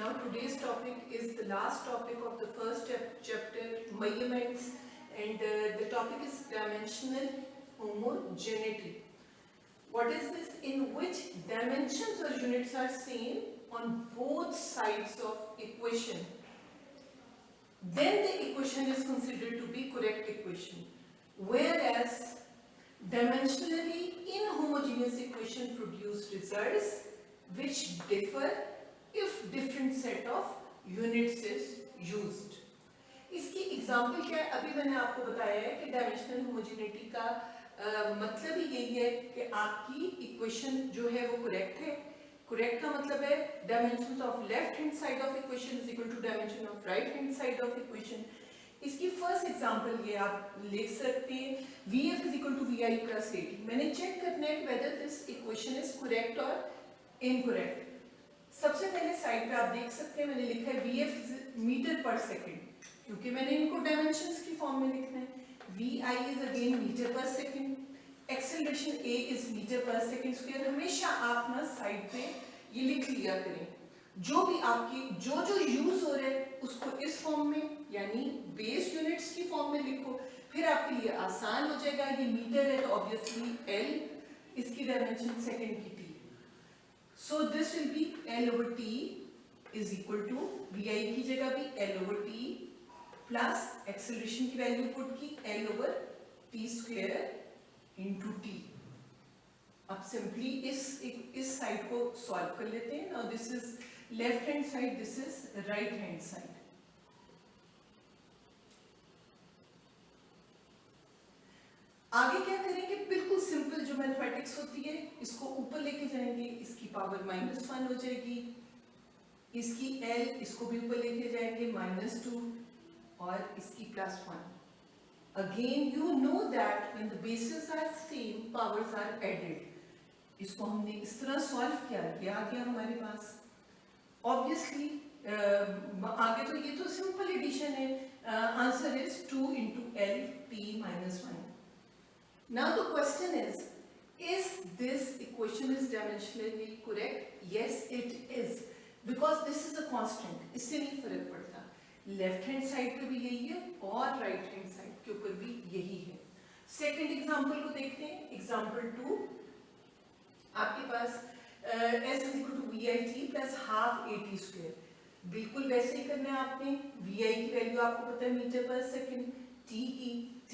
Now today's topic is the last topic of the first chapter, measurements, and the topic is dimensional homogeneity. What is this? In which dimensions or units are same on both sides of equation. Then the equation is considered to be correct equation. Whereas dimensionally inhomogeneous equation produce results which differ if different set of units is used. इसकी example क्या है? अभी मैंने आपको बताया है कि dimensional homogeneity का मतलब ही यही है कि आपकी इक्वेशन जो है वो करेक्ट है. करेक्ट का मतलब है dimensions of left hand side of equation is equal to dimension of right hand side of equation. इसकी फर्स्ट एग्जांपल ये आप लिख सकते हैं Vf is equal to Vi plus AT. मैंने चेक करना है whether this equation is correct or incorrect. सबसे पहले साइड पे आप देख सकते हैं मैंने लिखा है Vf मीटर पर सेकंड, क्योंकि मैंने इनको डायमेंशंस की फॉर्म में लिखना है. Vi is again metre per second, acceleration A is metre per second square. हमेशा आप ना साइड पे ये लिख लिया करें. जो भी आपकी जो यूज हो रहा है उसको इस फॉर्म में यानी बेस यूनिट्स की फॉर्म में लिखो, फिर आपके लिए आसान हो जाएगा. ये मीटर है तो ऑब्वियसली L, इसकी डायमेंशन सेकंड की T. So this will be L over T is equal to Vi की जगह भी L over T plus acceleration की वैल्यू पुट की L over T square into T. अब सिंपली इस साइड को सॉल्व कर लेते हैं. Now this is left hand side, this is right hand side. आगे क्या करेंगे? बिल्कुल सिंपल जो मैथमेटिक्स होती है इसको ऊपर लेके जाएंगे, इसकी पावर -1 हो जाएगी, इसकी L इसको भी ऊपर लेके जाएंगे -2 और इसकी +1. Again you know that when the bases are same, powers are added. इसको हमने इस तरह सॉल्व किया, ये आ गया हमारे पास. ऑब्वियसली आगे तो ये तो सिंपल एडिशन है. Answer is 2 into L T -1. Now the question is this equation is dimensionally correct? Yes, it is, because this is a constant. इससे नहीं फर्क पड़ता. लेफ्ट हैंड साइड पे भी यही है और राइट हैंड साइड के ऊपर भी यही है. सेकंड एग्जांपल को देखते हैं. एग्जांपल 2, आपके पास S is equal to VIT plus half AT square. बिल्कुल वैसे ही करना है आपने. VI की वैल्यू आपको पता है मीटर पर सेकंड, T की T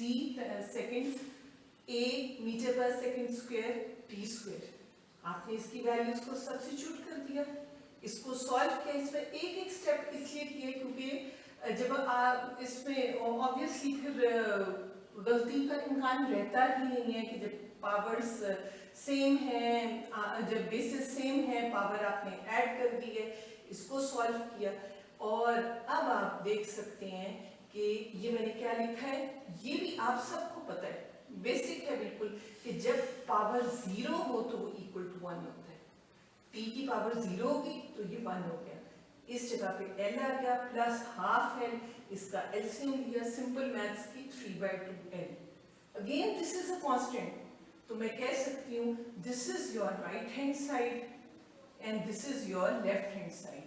second, A metre per second square T square. आपने इसकी वैल्यूज को सब्स्टिट्यूट कर दिया, इसको सॉल्व किया. इसमें एक स्टेप इसलिए किए क्योंकि जब आप इसमें ऑब्वियसली फिर गलती का इम्कान रहता ही नहीं है कि जब पावर्स सेम है, जब बेसिस सेम है, पावर आपने ऐड कर दी है, इसको सॉल्व किया. और अब आप देख सकते हैं कि ये मैंने क्या लिखा है, ये भी आप सबको पता है, बेसिक है बिल्कुल, कि जब पावर 0 हो तो वो इक्वल टू 1 होता है. T की पावर 0 होगी तो ये 1 हो गया. इस जगह पे L आ गया प्लस हाफ L, इसका एलसीएम लिया सिंपल मैथ्स की 3/2 L. Again this is a constant, तो मैं कह सकती हूँ this is your right hand side and this is your left hand side.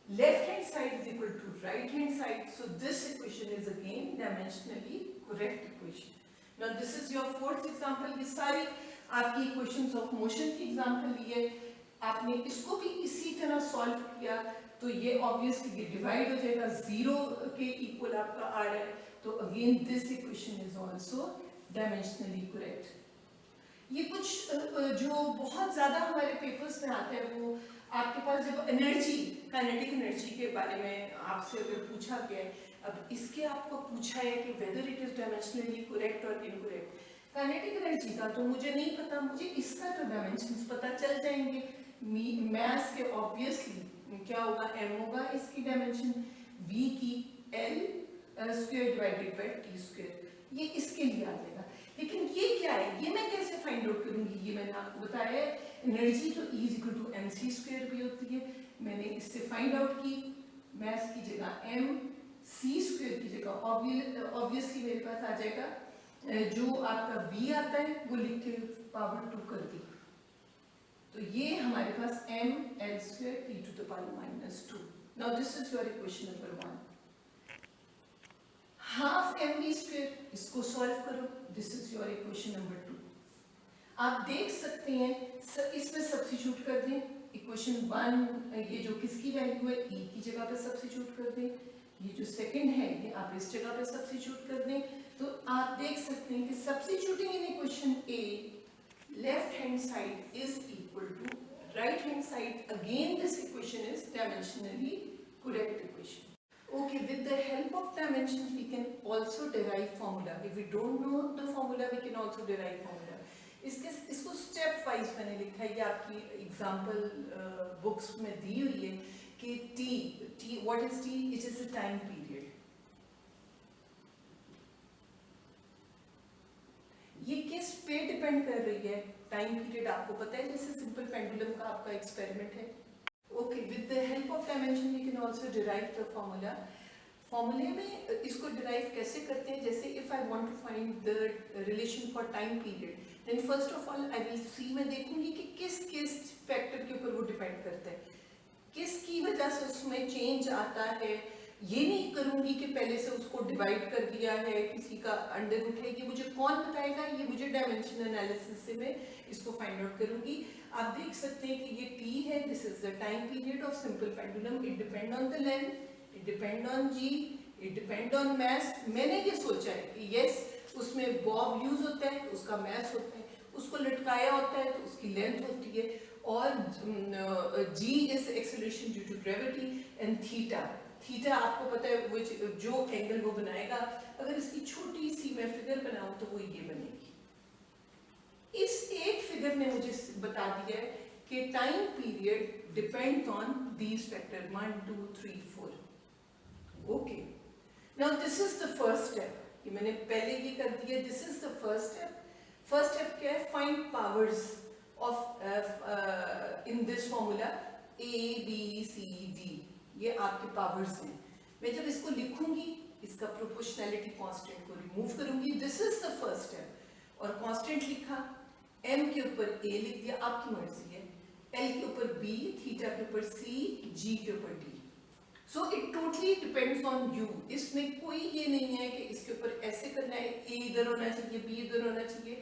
Left hand side is equal to right hand side, so this equation is again dimensionally correct equation. Now this is your fourth example. ये सारी आपकी equations of motion की example ली है. आपने इसको भी इसी तरह सॉल्व किया तो ये ऑब्वियसली ये डिवाइड हो जाएगा, 0 के इक्वल आपका आ रहा है. तो again this equation is also dimensionally correct. ये कुछ जो बहुत ज़्यादा हमारे पेपर्स में आता है, वो आपके पास जब एनर्जी, काइनेटिक एनर्जी के बारे में आपसे अगर पूछा गया है, अब इसके आपको पूछा है कि whether it is dimensionally correct और इनकरेक्ट. काइनेटिक एनर्जी का तो मुझे नहीं पता, मुझे इसका तो डायमेंशंस पता चल जाएंगे. मैथ्स के ऑब्वियसली क्या होगा, m होगा इसकी डायमेंशन, v की L square divided by T square. ये इसके लिए आ जाएगा. लेकिन ये क्या है, ये मैं कैसे फाइंड आउट करूंगी? ये मैंने आपको बताया है एनर्जी तो E is equal to mc square भी होती है. मैंने इससे फाइंड आउट की, मैथ्स की जगह m, c स्क्वायर की जगह ऑब्वियसली मेरे पास आ जाएगा जो आपका v आता है वो लिख के पावर 2 कर दी. तो ये हमारे पास m L square T to the power -2. Now this is your equation number 1. Half mv square, इसको सॉल्व करो. This is your equation number 2. आप देख सकते हैं इसमें सब्स्टिट्यूट कर दें. इक्वेशन 1 ये जो किसकी वैल्यू है e की जगह पे सब्स्टिट्यूट कर दें. ये जो सेकंड है ये आप इस जगह पे सब्स्टिट्यूट कर दें. तो आप देख सकते हैं कि substituting in equation a, left hand side is equal to right hand side. Again this equation is dimensionally correct equation. Okay, with the help of dimensions we can also derive formula. If we don't know the formula we can also derive formula. इसको step wise मैंने लिखा है. ये आपकी example books में दी हुई है कि t what is t? It is a time period. ये किस पे डिपेंड कर रही है? टाइम पीरियड आपको पता है, जैसे सिंपल पेंडुलम का आपका एक्सपेरिमेंट है. Okay, with the help of dimension we can also derive the formula. फॉर्मूले में इसको डिराइव कैसे करते हैं? जैसे if I want to find the relation for time period, then first of all I will see, मैं देखूंगी कि किस किस फैक्टर के ऊपर वो डिपेंड करता है, किसकी वजह से उसमें चेंज आता है. ये नहीं करूंगी कि पहले से उसको डिवाइड कर दिया है, किसी का अंडर रूट है, ये मुझे कौन बताएगा? ये मुझे डायमेंशन एनालिसिस से मैं इसको फाइंड आउट करूंगी. आप देख सकते हैं कि ये t है, this is the time period of simple pendulum. It depend on the length, it depend on g, it depend on मास. मैंने ये सोचा है कि यस उसमें बॉब यूज होता है, उसका मास होता है, उसको लटकाया होता है तो उसकी लेंथ होती है, और g is acceleration due to gravity, and theta आपको पता है which जो एंगल वो बनाएगा. अगर इसकी छोटी सी मैं फिगर बनाऊं तो वो ये बनेगी. इस एक फिगर ने मुझे बता दिया है कि time period depends on these factor 1 2 3 4. Okay, now this is the first step. ये मैंने पहले ये कर दिया. This is the first step. First step क्या है? Find powers of in this formula a b c d. ये आपके पावर्स हैं. मैं जब इसको लिखूंगी इसका प्रोपोर्शनैलिटी कांस्टेंट को रिमूव करूंगी. This is the first step. और कांस्टेंट लिखा, m के ऊपर a लिख दिया, आपकी मर्जी है. l के ऊपर b, थीटा के ऊपर c, g के ऊपर d. So it totally depends on you. इसमें कोई ये नहीं है कि इसके ऊपर ऐसे करना है, a इधर होना चाहिए, b इधर होना चाहिए,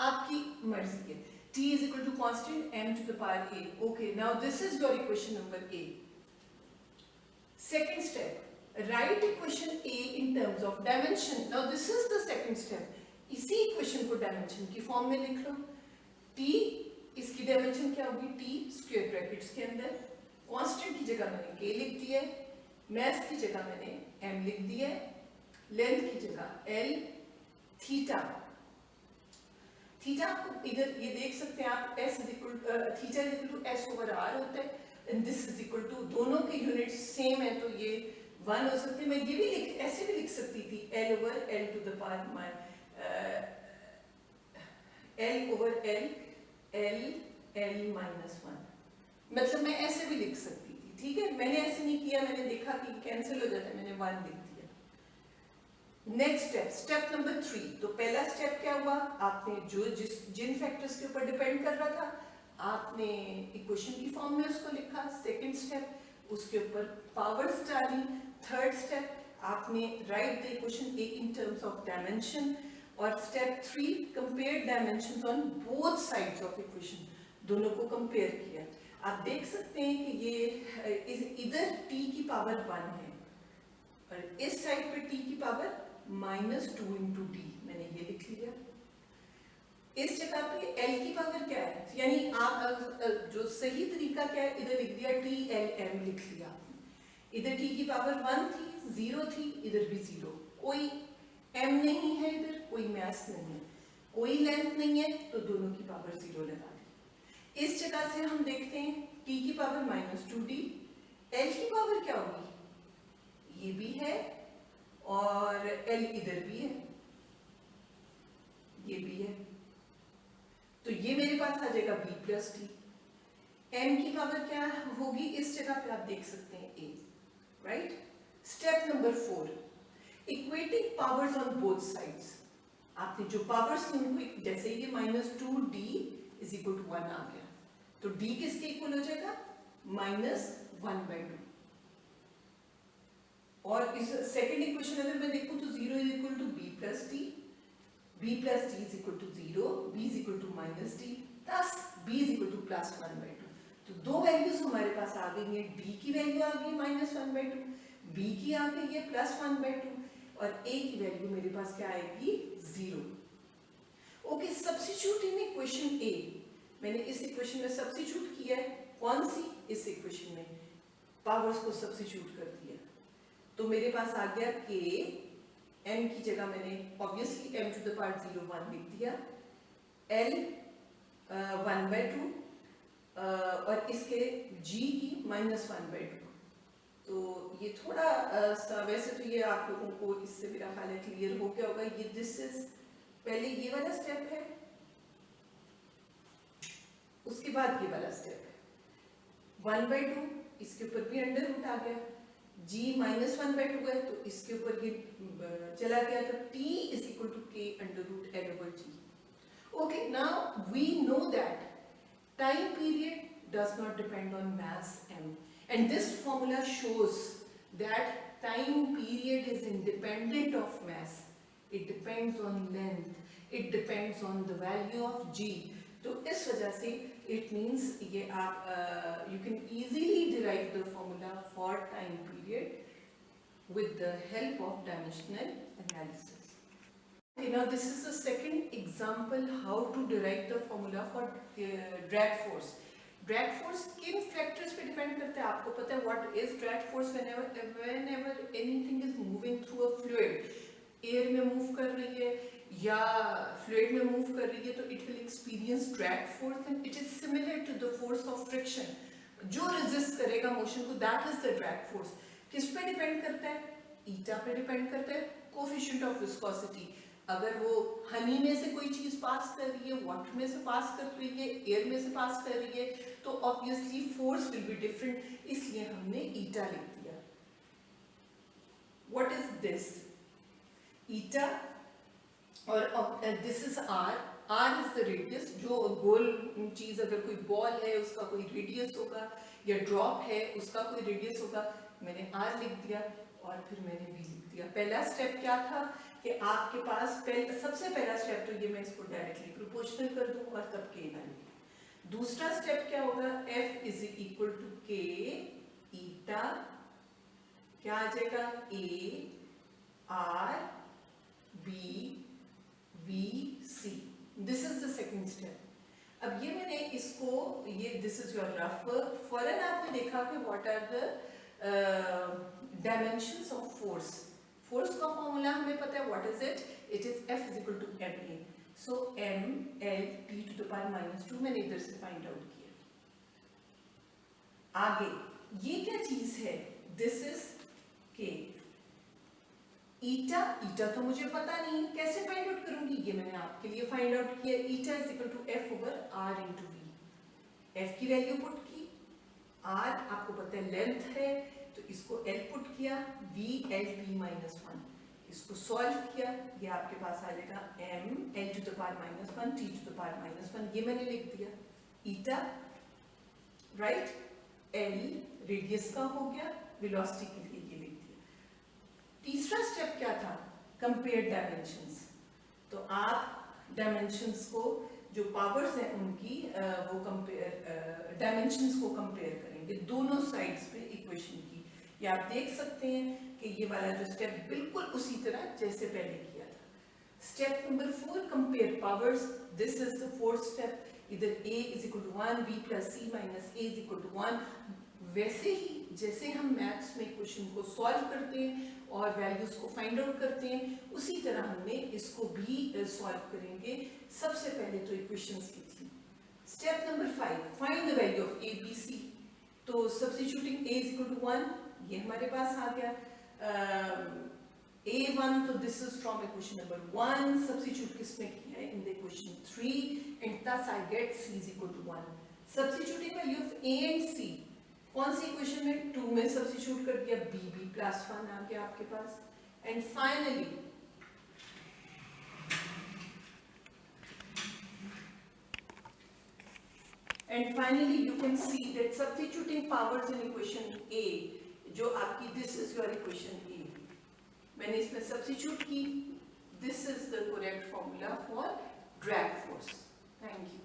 आपकी मर्जी है. t is equal to constant m to the power a. Okay, now this is your equation number a. Second step, write equation a in terms of dimension. Now this is the second step. इसी equation को dimension की form में लिख लो. t इसकी dimension क्या होगी? t square brackets के अंदर कांस्टेंट की जगह मैंने k लिख दिया है, मास की जगह मैंने m लिख दिया है, लेंथ की जगह l, थीटा को इधर ये देख सकते हैं आप, s is equal theta is equal to s over r होता है, and this is equal to, दोनों के यूनिट सेम है तो ये 1 हो सकते हैं. मैं ये भी ऐसे भी लिख सकती थी, l over l to the power my l over l minus 1. मतलब मैं ऐसे भी लिख सकती थी. ठीक है, मैंने ऐसे नहीं किया, मैंने देखा कि कैंसिल हो जाता है, मैंने 1 लिख दिया. Next step, step number 3. तो पहला स्टेप क्या हुआ? आपने जिन फैक्टर्स के ऊपर डिपेंड कर रहा था आपने इक्वेशन की फॉर्म में उसको लिखा. सेकंड स्टेप, उसके ऊपर पावर्स डाली. थर्ड स्टेप, आपने write the equation a in terms of dimension. और step 3, compare dimensions on both sides of equation. दोनों को कंपेयर किया. आप देख सकते हैं कि ये इधर t की पावर 1 है और इस साइड पे t की पावर -2 into d. मैंने ये लिख लिया. इस जगह पे l की पावर क्या है? यानी आप जो सही तरीका क्या है, इधर लिख दिया t l m लिख लिया. इधर t की पावर 1 थी, 0 थी, इधर भी 0. कोई m नहीं है, इधर कोई मास नहीं है, कोई लेंथ नहीं है, तो दोनों की पावर 0 लगा दी. इस जगह से हम देखते हैं t की पावर -2d. l की पावर क्या होगी? ये भी है और l इधर भी है, ये भी है, तो ये मेरे पास आ जाएगा b प्लस t. m की पावर क्या होगी? इस जगह पे आप देख सकते हैं a. Right. Step number 4, equating powers on both sides. आपने जो पावर्स थी उनको, जैसे ये -2d इज इक्वल टू 1 आ गया, तो d किसके इक्वल हो जाएगा? -1/2. और इस सेकंड इक्वेशन अगर मैं देखूं तो 0 is equal to B plus D is equal to 0, b is equal to minus D, thus b is equal to plus 1/2। तो दो वैल्यूज हमारे पास आ गई हैं, d की वैल्यू आ गई -1/2, b की आ गई है +1/2 और a की वैल्यू मेरे पास क्या आएगी 0। Okay, substitute in equation a, मैंने इस इक्वेशन में सब्स्टिट्यूट किया है, कौन सी, इस इक्वेशन में पावर्स को सब्स्टिट्यूट कर दिया, तो मेरे पास आ गया k, m की जगह मैंने obviously m to the power 0 1 लिख दिया, l 1/2 और इसके g की -1/2। तो ये थोड़ा वैसे तो ये आप लोगों को इससे मेरा ख्याल है क्लियर हो गया होगा। ये दिस इज पहले ये वाला स्टेप है, उसके बाद ये वाला स्टेप है। 1/2 इसके ऊपर भी अंडर रूट आ गया, g -1/2 है तो इसके ऊपर ये चला गया, तो t is equal to k under root l over t। Okay, now we know that time period does not depend on mass m, and this formula shows that time period is independent of mass. It depends on length, it depends on the value of g. तो इस वजह से it means ये आप you can easily derive the formula for time period with the help of dimensional analysis. Okay, now this is the second example how to derive the formula for drag force. Drag force किन factors पे depend करता है, आपको पता है what is drag force? Whenever anything is moving through a fluid, air में move कर रही है या fluid में move कर रही है, तो it will experience drag force and it is similar to the force of friction. जो resist करेगा motion को, that is the drag force. किस पे depend करता है? eta पे depend करता है, coefficient of viscosity। अगर वो हनी में से कोई चीज पास कर रही है, वाटर में से पास कर रही है, एयर में से पास कर रही है, तो obviously force will be different, इसलिए हमने ईटा लिख दिया। What is this? ईटा और this is R, R is the radius. जो गोल चीज अगर कोई बॉल है उसका कोई रेडियस होगा, या ड्रॉप है उसका कोई रेडियस होगा, मैंने आर लिख दिया और फिर मैंने वी लिख दिया। पहला स्टेप क्या था कि आपके पास सबसे पहला स्टेप तो ये मैं इसको डायरेक्टली प्रोपोर्शनल कर दूं और तब के वैल्यू। दूसरा स्टेप क्या होगा, F is equal to K eta, क्या आ जाएगा A R B V C। This is the second step. अब ये मैंने इसको, ये this is your rough work. फौरन आपने देखा कि what are the dimensions of force. Force का फॉर्मूला हमें पता है, what is it? It is F is equal to ma। So m l t to the power -2 मैंने इधर से फाइंड आउट किया। आगे ये क्या चीज है? This is k। ईटा, ईटा तो मुझे पता नहीं, कैसे फाइंड आउट करूंगी? ये मैंने आपके लिए फाइंड आउट किया। Eta is equal to F over r into v। F की वैल्यू पुट की, r आपको पता है लेंथ है, तो इसको L पुट किया, V L T -1, इसको सॉल्व किया, ये आपके पास आ जाएगा M L to the power -1 T to the power -1। ये मैंने लिख दिया ईटा, राइट। L रेडियस का हो गया, वेलोसिटी के लिए ये लिख दिया। तीसरा स्टेप क्या था? Compare dimensions. तो आप डायमेंशंस को, जो पावर्स हैं उनकी वो कंपेयर, डायमेंशंस को कंपेयर करेंगे दोनों साइड्स पे इक्वेशन की। ये आप देख सकते हैं कि ये वाला जो स्टेप बिल्कुल उसी तरह जैसे पहले किया था। Step number 4, compare powers. This is the fourth step. इधर a is equal to 1, b plus c minus a is equal to 1। वैसे ही जैसे हम मैथ्स में क्वेश्चन को सॉल्व करते हैं और वैल्यूज को फाइंड आउट करते हैं, उसी तरह हमने इसको भी सॉल्व करेंगे। सबसे पहले तो इक्वेशंस लिख ली। Step number 5, find the value of a b c। तो substituting a is equal to 1, ये हमारे पास आ गया। a1, तो this is from equation number 1, substitute किसमें किया है? In the equation 3, and thus I get c is equal to 1। Substituting value of a and c कौन सी इक्वेशन में? 2 में सब्स्टिट्यूट कर दिया, b प्लस 1 आ गया आपके पास। And finally you can see that substituting powers in equation A, जो आपकी दिस इज योर इक्वेशन ए, मैंने इसमें सब्स्टिट्यूट की, this is the correct formula for drag force. Thank you.